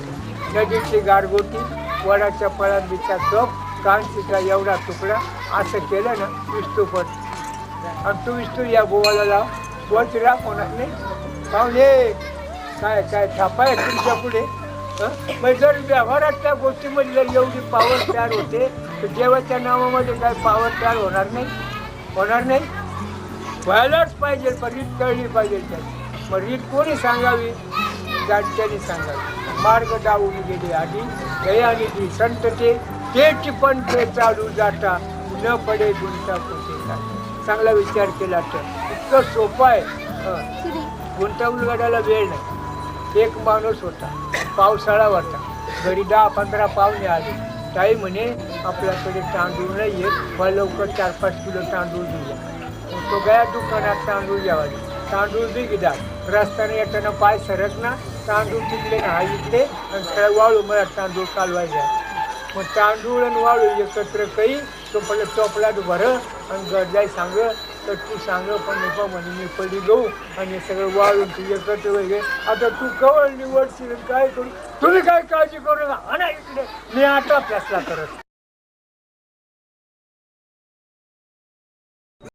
केलं. नदीची गारगोटी, वडाच्या पळांबीचा चोप, कांचीचा एवढा तुकडा, असं केलं ना विष्णूपट. आणि तू विष्णू या गोवाला लाव, बोचरा कोणा नाही पाहुणे. काय काय छापा आहे तुमच्या पुढे. मग जर व्यवहारात त्या गोष्टीमध्ये जर एवढी पावर तयार होते तर देवाच्या नावामध्ये काय पावर तयार होणार नाही, होणार नाही. व्हायलाच पाहिजे, पण रीत कळली पाहिजे त्याची. मग रीत कोणी सांगावी? जाणत्याने सांगावी. मार्ग डावून गेले आधी दयाने ती संत ते पण ते चालू जाता, न पडे गुंता कोठे काय. चांगला विचार केला तर इतकं सोपं आहे. गुंतवणूकदाराला वेळ नाही. एक माणूस होता, पावसाळा होता, घरी 10-15 पाहुणे आले. ताई म्हणे आपल्याकडे तांदूळ नाही येत, मला लवकर 4-5 किलो तांदूळ दिला. तो गया दुकानात तांदूळ घ्यावा. तांदूळ बी गिदा रस्त्याने येताना पाय सरकना, तांदूळ तिकडे ना इकडे आणि सगळं वाळू मला तांदूळ कालवायचा. मग तांदूळ आणि वाळू एकत्र काही तो पहिले टोपल्यात भरं आणि गरजाई सांग तर तू सांग पण नको म्हणे मी पडी गहू आणि सगळं वाळून तू एकत्र वगैरे. आता तू कवळ निवडशील काय करू, तुम्ही काय काळजी करू नका. आणा इकडे, मी आता फैसला करत.